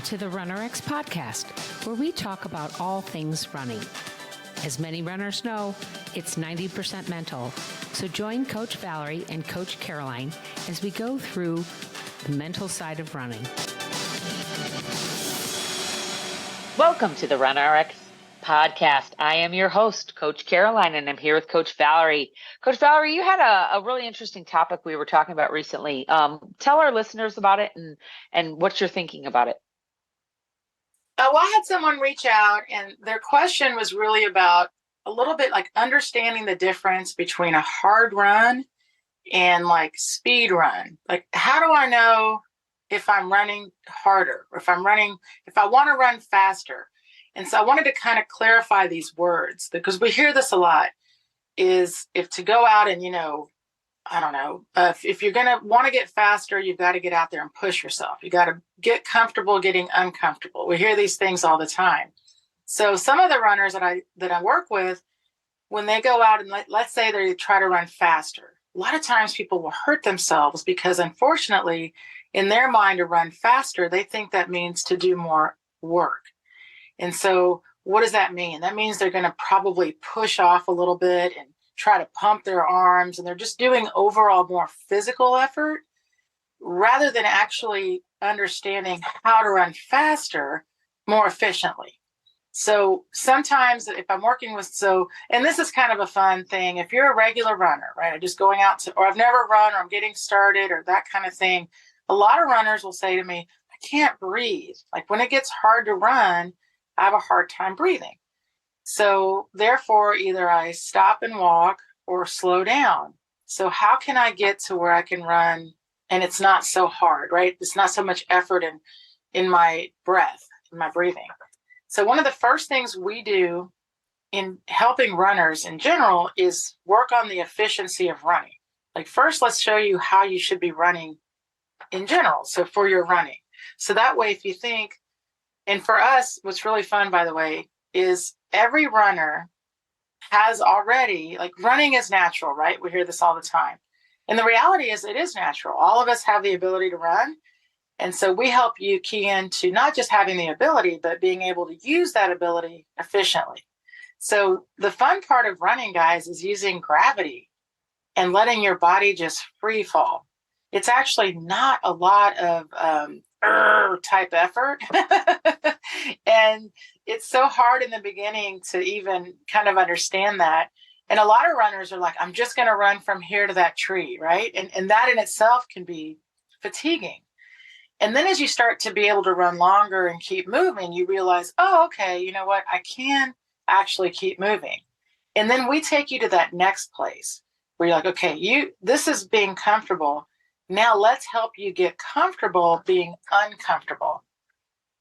to the RunRX podcast, where we talk about all things running. As many runners know, it's 90% mental. So join Coach Valerie and Coach Caroline as we go through the mental side of running. Welcome to the RunRX podcast. I am your host, Coach Caroline, and I'm here with Coach Valerie. Coach Valerie, you had a really interesting topic we were talking about recently. Tell our listeners about it and what you're thinking about it. Well, I had someone reach out, and their question was really about a little bit like understanding the difference between a hard run and like speed run. Like, how do I know if I'm running harder or if I want to run faster? And so I wanted to kind of clarify these words, because we hear this a lot, is if to go out and, if you're going to want to get faster, you've got to get out there and push yourself. You got to get comfortable getting uncomfortable. We hear these things all the time. So some of the runners that I work with, when they go out and let's say they try to run faster, a lot of times people will hurt themselves because, unfortunately, in their mind, to run faster, they think that means to do more work. And so what does that mean? That means they're going to probably push off a little bit and try to pump their arms, and they're just doing overall more physical effort rather than actually understanding how to run faster more efficiently. So sometimes if I'm working with, and this is kind of a fun thing, if you're a regular runner, right, or just going out or I've never run, or I'm getting started, or that kind of thing, a lot of runners will say to me, I can't breathe. Like, when it gets hard to run, I have a hard time breathing. So therefore, either I stop and walk or slow down. So how can I get to where I can run and it's not so hard, right? It's not so much effort in my breath, in my breathing. So one of the first things we do in helping runners in general is work on the efficiency of running. Like, first, let's show you how you should be running in general. So for your running. So that way, if you think, and for us, what's really fun, by the way, is every runner has already, like, running is natural, right? We hear this all the time. And the reality is it is natural. All of us have the ability to run. And so we help you key into not just having the ability, but being able to use that ability efficiently. So the fun part of running, guys, is using gravity and letting your body just free fall. It's actually not a lot of type effort. And it's so hard in the beginning to even kind of understand that. And a lot of runners are like, I'm just going to run from here to that tree, right? And that in itself can be fatiguing. And then as you start to be able to run longer and keep moving, you realize, oh, okay, you know what? I can actually keep moving. And then we take you to that next place where you're like, okay, this is being comfortable. Now let's help you get comfortable being uncomfortable.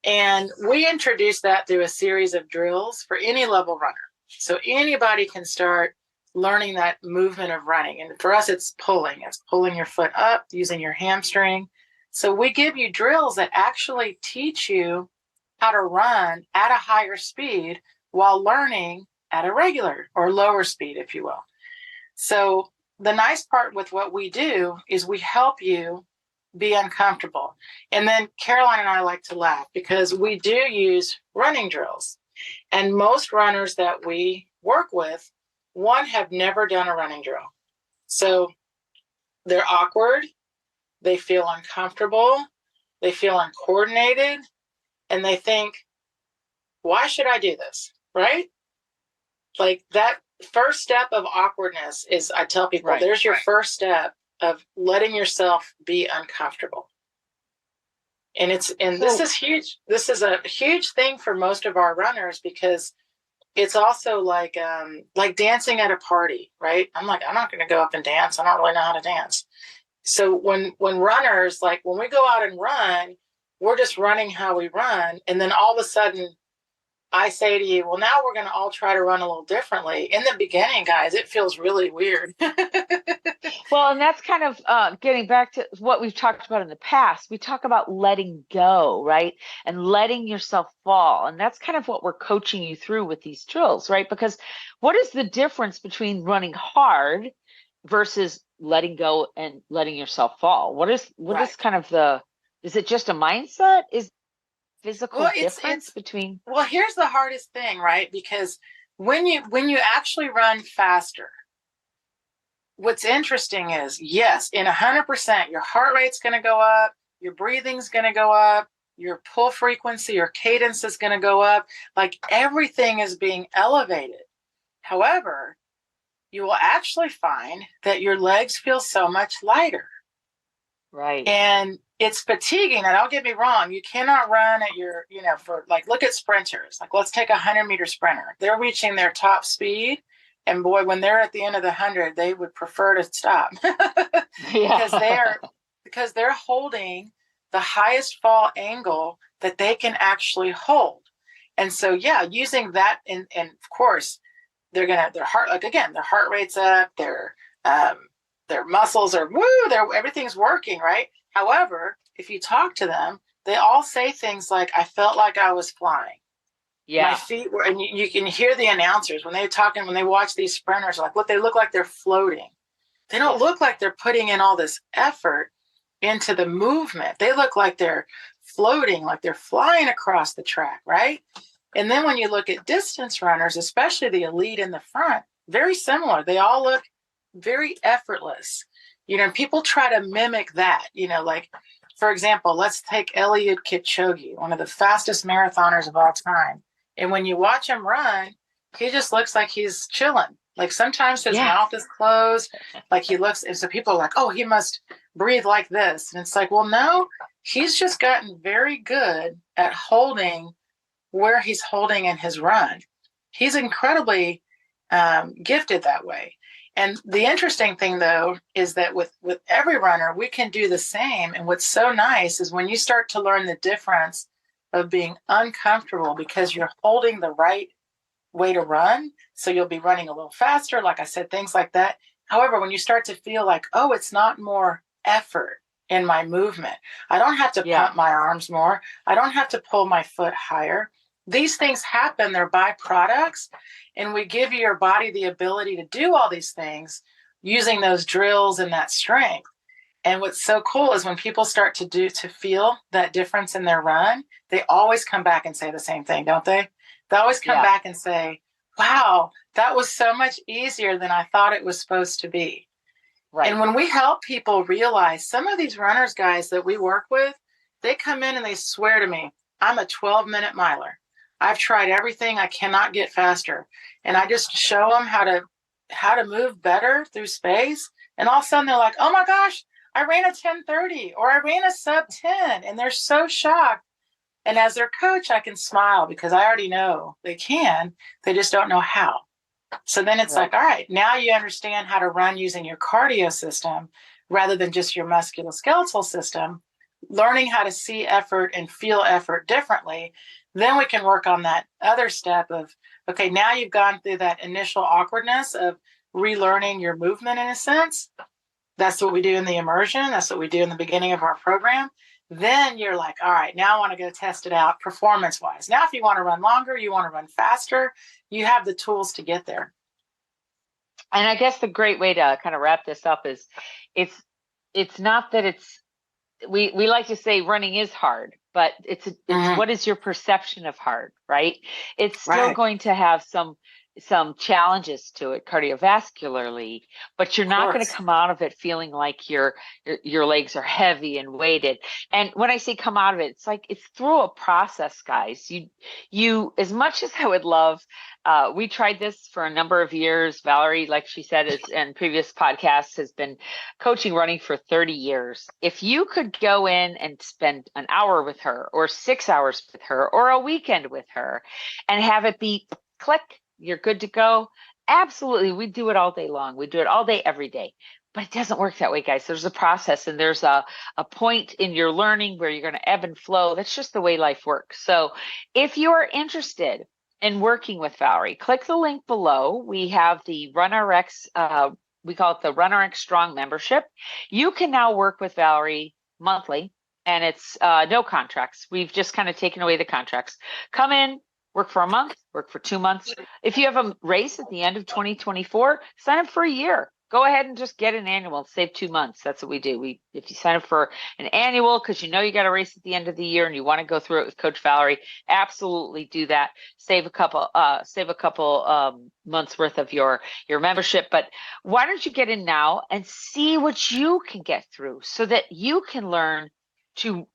And we introduce that through a series of drills for any level runner. So anybody can start learning that movement of running. And for us, it's pulling. It's pulling your foot up, using your hamstring. So we give you drills that actually teach you how to run at a higher speed while learning at a regular or lower speed, if you will. So the nice part with what we do is we help you be uncomfortable. And then Caroline and I like to laugh because we do use running drills. And most runners that we work with, have never done a running drill. So they're awkward, they feel uncomfortable, they feel uncoordinated, and they think, why should I do this, right? Like, that first step of awkwardness is, I tell people, right, there's your first step of letting yourself be uncomfortable. And this is huge. This is a huge thing for most of our runners, because it's also like dancing at a party, right? I'm not going to go up and dance. I don't really know how to dance. So when runners, like, when we go out and run, we're just running how we run. And then all of a sudden I say to you, well, now we're going to all try to run a little differently. In the beginning, guys, it feels really weird. Well, and that's kind of getting back to what we've talked about in the past. We talk about letting go, right? And letting yourself fall. And that's kind of what we're coaching you through with these drills, right? Because what is the difference between running hard versus letting go and letting yourself fall? What is kind of is it just a mindset? physical Well, difference it's between? well, here's the hardest thing, right? Because when you actually run faster, what's interesting is, yes, in 100%, your heart rate's going to go up, your breathing's going to go up, your pull frequency or cadence is going to go up. Like everything is being elevated. However, you will actually find that your legs feel so much lighter. Right. And it's fatiguing. And don't get me wrong, you cannot run at your, for like, look at sprinters. Like, let's take a 100-meter sprinter. They're reaching their top speed. And boy, when they're at the end of the 100, they would prefer to stop Yeah. because they're holding the highest fall angle that they can actually hold. And so, yeah, using that, and of course, their heart rate's up, their muscles are everything's working, right? However, if you talk to them, they all say things like, I felt like I was flying. Yeah. My feet were, and you can hear the announcers when when they watch these sprinters, like what they look like they're floating. They don't look like they're putting in all this effort into the movement. They look like they're floating, like they're flying across the track, right? And then when you look at distance runners, especially the elite in the front, very similar. They all look very effortless. People try to mimic that, like, for example, let's take Eliud Kipchoge, one of the fastest marathoners of all time. And when you watch him run, he just looks like he's chilling. Like sometimes his mouth is closed, like he looks, and so people are like, oh, he must breathe like this. And it's like, well, no, he's just gotten very good at holding where he's holding in his run. He's incredibly gifted that way. And the interesting thing, though, is that with every runner, we can do the same. And what's so nice is when you start to learn the difference of being uncomfortable because you're holding the right way to run. So you'll be running a little faster, like I said, things like that. However, when you start to feel like, oh, it's not more effort in my movement, I don't have to pump my arms more, I don't have to pull my foot higher. These things happen, they're byproducts, and we give your body the ability to do all these things using those drills and that strength. And what's so cool is when people start to feel that difference in their run, they always come back and say the same thing, don't they? They always come back and say, wow, that was so much easier than I thought it was supposed to be. Right. And when we help people realize, some of these runners, guys, that we work with, they come in and they swear to me, I'm a 12-minute miler. I've tried everything. I cannot get faster. And I just show them how to move better through space. And all of a sudden they're like, oh my gosh, I ran a 10:30 or I ran a sub 10. And they're so shocked. And as their coach, I can smile because I already know they can. They just don't know how. So then it's like, all right, now you understand how to run using your cardio system rather than just your musculoskeletal system, learning how to see effort and feel effort differently. Then we can work on that other step of, okay, now you've gone through that initial awkwardness of relearning your movement in a sense. That's what we do in the immersion. That's what we do in the beginning of our program. Then you're like, all right, now I want to go test it out performance-wise. Now, if you want to run longer, you want to run faster, you have the tools to get there. And I guess the great way to kind of wrap this up is it's not that we like to say running is hard, but it's what is your perception of hard, right? It's still going to have some challenges to it cardiovascularly, but you're not going to come out of it feeling like your legs are heavy and weighted. And when I say come out of it, it's like it's through a process, guys. You as much as I would love, we tried this for a number of years. Valerie, like she said, in previous podcasts, has been coaching running for 30 years. If you could go in and spend an hour with her or 6 hours with her or a weekend with her and have it be click, you're good to go. Absolutely. We do it all day long. We do it all day, every day. But it doesn't work that way, guys. There's a process and there's a point in your learning where you're going to ebb and flow. That's just the way life works. So if you are interested in working with Valerie, click the link below. We have the RunRX, we call it the RunRX Strong membership. You can now work with Valerie monthly, and it's no contracts. We've just kind of taken away the contracts. Come in, work for a month, work for 2 months. If you have a race at the end of 2024, sign up for a year. go ahead and just get an annual and save 2 months. That's what we do. If you sign up for an annual because you know you got a race at the end of the year and you want to go through it with Coach Valerie, absolutely do that. Save a couple months worth of your membership. But why don't you get in now and see what you can get through so that you can learn to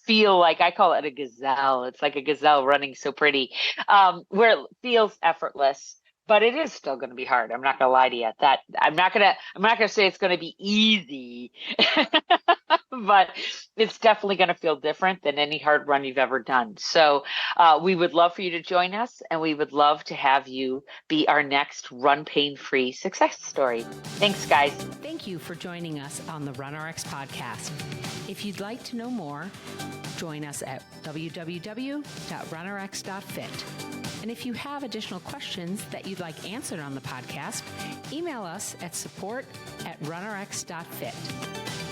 feel like, I call it a gazelle. It's like a gazelle running so pretty, where it feels effortless. But it is still going to be hard. I'm not going to lie to you. That I'm not going to say it's going to be easy, but it's definitely going to feel different than any hard run you've ever done. So we would love for you to join us, and we would love to have you be our next run pain-free success story. Thanks, guys. Thank you for joining us on the RunRX podcast. If you'd like to know more, join us at www.runrx.fit. And if you have additional questions that you'd like answered on the podcast, email us at support@runrx.fit.